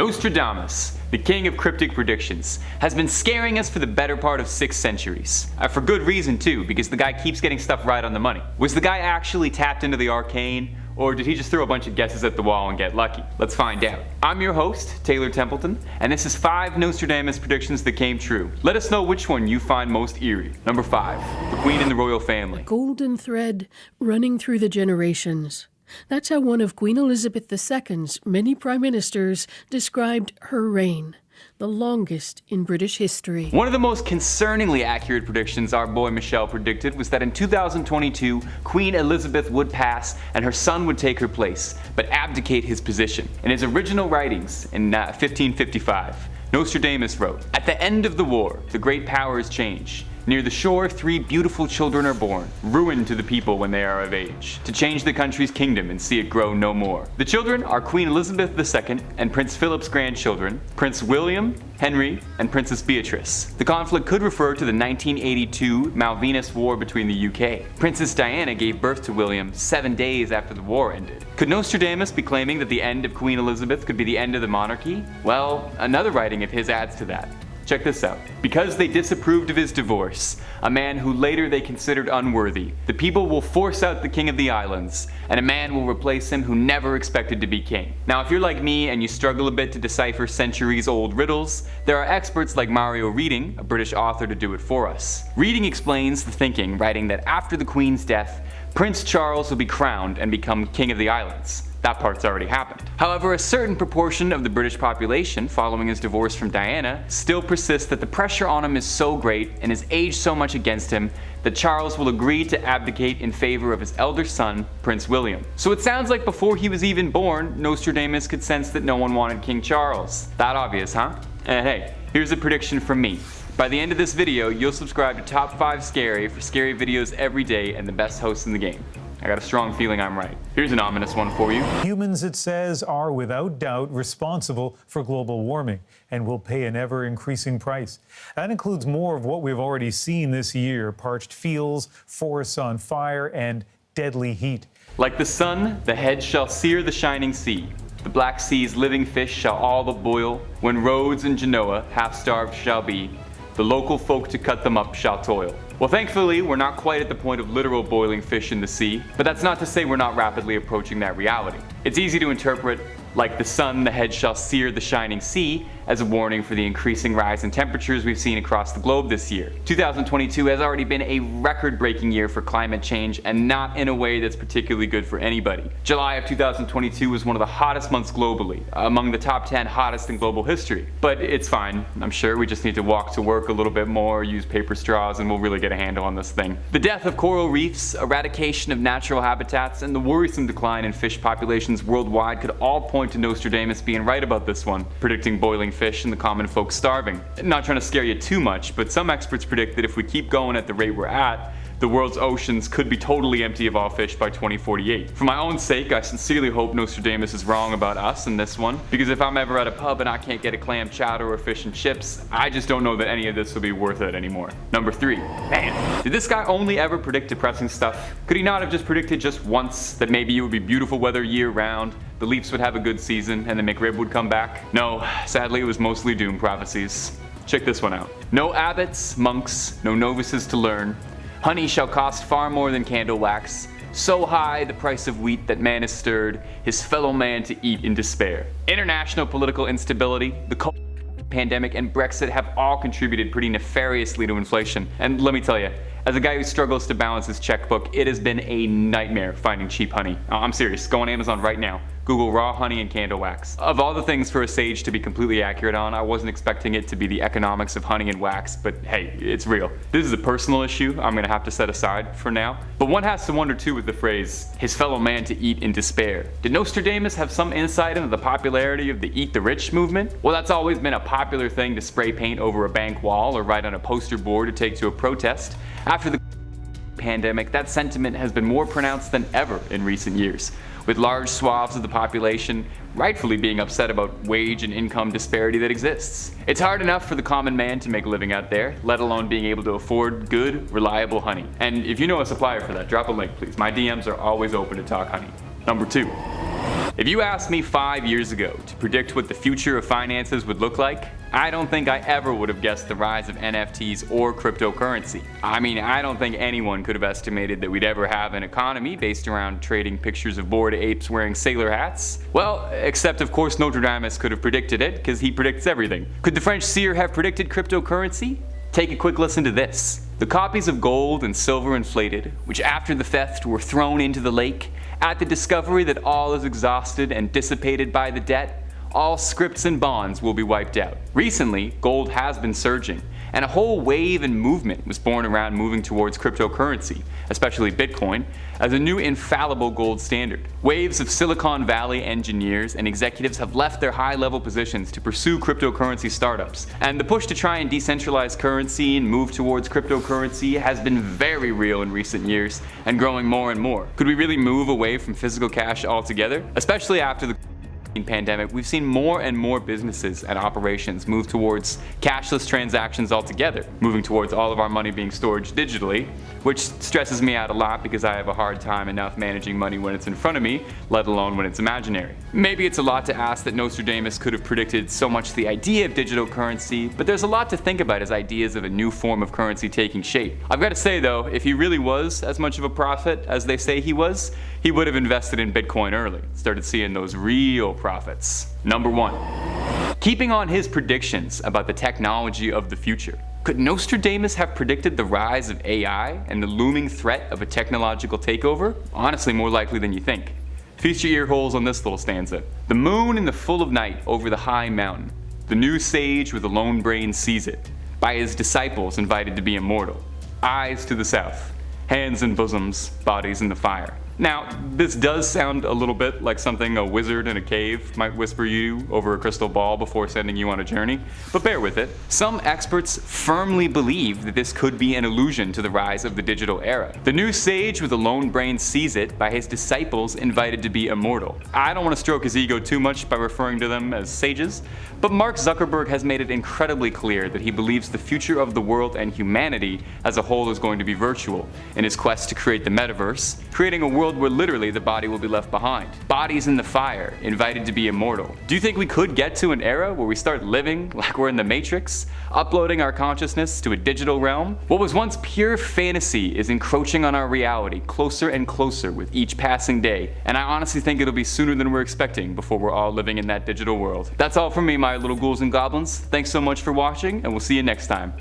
Nostradamus, the king of cryptic predictions, has been scaring us for the better part of 6 centuries. For good reason too, because the guy keeps getting stuff right on the money. Was the guy actually tapped into the arcane, or did he just throw a bunch of guesses at the wall and get lucky? Let's find out. I'm your host, Taylor Templeton, and this is 5 Nostradamus predictions that came true. Let us know which one you find most eerie. Number 5, the Queen and the Royal Family. A golden thread running through the generations. That's how one of Queen Elizabeth II's many prime ministers described her reign, the longest in British history. One of the most concerningly accurate predictions our boy Michelle predicted was that in 2022, Queen Elizabeth would pass and her son would take her place, but abdicate his position. In his original writings in 1555, Nostradamus wrote, "At the end of the war, the great powers change. Near the shore, 3 beautiful children are born, ruin to the people when they are of age, to change the country's kingdom and see it grow no more. The children are Queen Elizabeth II and Prince Philip's grandchildren, Prince William, Henry, and Princess Beatrice." The conflict could refer to the 1982 Malvinas War between the UK. Princess Diana gave birth to William 7 days after the war ended. Could Nostradamus be claiming that the end of Queen Elizabeth could be the end of the monarchy? Well, another writing of his adds to that. Check this out. Because they disapproved of his divorce, a man who later they considered unworthy, the people will force out the king of the islands, and a man will replace him who never expected to be king. Now, if you're like me and you struggle a bit to decipher centuries-old riddles, there are experts like Mario Reading, a British author, to do it for us. Reading explains the thinking, writing that after the Queen's death, Prince Charles will be crowned and become king of the islands. That part's already happened. However, a certain proportion of the British population, following his divorce from Diana, still persists that the pressure on him is so great and his age so much against him that Charles will agree to abdicate in favor of his elder son, Prince William. So it sounds like before he was even born, Nostradamus could sense that no one wanted King Charles. That obvious, huh? Hey, here's a prediction from me. By the end of this video, you'll subscribe to Top 5 Scary for scary videos every day and the best host in the game. I got a strong feeling I'm right. Here's an ominous one for you. Humans, it says, are without doubt responsible for global warming and will pay an ever-increasing price. That includes more of what we've already seen this year: parched fields, forests on fire, and deadly heat. Like the sun, the head shall sear the shining sea. The Black Sea's living fish shall all but boil. When Rhodes and Genoa half-starved shall be, the local folk to cut them up shall toil. Well, thankfully, we're not quite at the point of literal boiling fish in the sea, but that's not to say we're not rapidly approaching that reality. It's easy to interpret, like the sun, the head shall sear the shining sea, as a warning for the increasing rise in temperatures we've seen across the globe this year. 2022 has already been a record-breaking year for climate change, and not in a way that's particularly good for anybody. July of 2022 was one of the hottest months globally, among the top 10 hottest in global history. But it's fine, I'm sure. We just need to walk to work a little bit more, use paper straws, and we'll really get a handle on this thing. The death of coral reefs, eradication of natural habitats, and the worrisome decline in fish populations worldwide could all point to Nostradamus being right about this one, predicting boiling fish and the common folk starving. Not trying to scare you too much, but some experts predict that if we keep going at the rate we're at, the world's oceans could be totally empty of all fish by 2048. For my own sake, I sincerely hope Nostradamus is wrong about us in this one, because if I'm ever at a pub and I can't get a clam chowder or fish and chips, I just don't know that any of this will be worth it anymore. Number 3. Man, did this guy only ever predict depressing stuff? Could he not have just predicted just once that maybe it would be beautiful weather year-round, the Leafs would have a good season, and the McRib would come back? No, sadly it was mostly doom prophecies. Check this one out. No abbots, monks, no novices to learn. Honey shall cost far more than candle wax. So high the price of wheat that man is stirred, his fellow man to eat in despair. International political instability, the pandemic, and Brexit have all contributed pretty nefariously to inflation. And let me tell you, as a guy who struggles to balance his checkbook, it has been a nightmare finding cheap honey. I'm serious, go on Amazon right now. Google raw honey and candle wax. Of all the things for a sage to be completely accurate on, I wasn't expecting it to be the economics of honey and wax, but hey, it's real. This is a personal issue I'm gonna have to set aside for now. But one has to wonder too with the phrase, his fellow man to eat in despair. Did Nostradamus have some insight into the popularity of the Eat the Rich movement? Well, that's always been a popular thing to spray paint over a bank wall or write on a poster board to take to a protest. After the pandemic, that sentiment has been more pronounced than ever in recent years, with large swaths of the population rightfully being upset about wage and income disparity that exists. It's hard enough for the common man to make a living out there, let alone being able to afford good, reliable honey. And if you know a supplier for that, drop a link please. My DMs are always open to talk honey. Number 2. If you asked me 5 years ago to predict what the future of finances would look like, I don't think I ever would have guessed the rise of NFTs or cryptocurrency. I mean, I don't think anyone could have estimated that we'd ever have an economy based around trading pictures of bored apes wearing sailor hats. Well, except of course Nostradamus could have predicted it, because he predicts everything. Could the French seer have predicted cryptocurrency? Take a quick listen to this. The copies of gold and silver inflated, which after the theft were thrown into the lake, at the discovery that all is exhausted and dissipated by the debt, all scripts and bonds will be wiped out. Recently, gold has been surging, and a whole wave and movement was born around moving towards cryptocurrency, especially Bitcoin, as a new infallible gold standard. Waves of Silicon Valley engineers and executives have left their high-level positions to pursue cryptocurrency startups, and the push to try and decentralize currency and move towards cryptocurrency has been very real in recent years and growing more and more. Could we really move away from physical cash altogether? Especially after the pandemic, we've seen more and more businesses and operations move towards cashless transactions altogether, moving towards all of our money being stored digitally, which stresses me out a lot because I have a hard time enough managing money when it's in front of me, let alone when it's imaginary. Maybe it's a lot to ask that Nostradamus could have predicted so much the idea of digital currency, but there's a lot to think about as ideas of a new form of currency taking shape. I've got to say though, if he really was as much of a prophet as they say he was, he would have invested in Bitcoin early, started seeing those real profits. Number 1. Keeping on his predictions about the technology of the future, could Nostradamus have predicted the rise of AI and the looming threat of a technological takeover? Honestly, more likely than you think. Feast your ear holes on this little stanza. The moon in the full of night over the high mountain, the new sage with a lone brain sees it, by his disciples invited to be immortal. Eyes to the south, hands in bosoms, bodies in the fire. Now, this does sound a little bit like something a wizard in a cave might whisper you over a crystal ball before sending you on a journey, but bear with it. Some experts firmly believe that this could be an allusion to the rise of the digital era. The new sage with a lone brain sees it by his disciples invited to be immortal. I don't want to stroke his ego too much by referring to them as sages, but Mark Zuckerberg has made it incredibly clear that he believes the future of the world and humanity as a whole is going to be virtual in his quest to create the metaverse, creating a world where literally the body will be left behind. Bodies in the fire, invited to be immortal. Do you think we could get to an era where we start living like we're in the Matrix, uploading our consciousness to a digital realm? What was once pure fantasy is encroaching on our reality closer and closer with each passing day, and I honestly think it'll be sooner than we're expecting before we're all living in that digital world. That's all from me, my little ghouls and goblins. Thanks so much for watching, and we'll see you next time.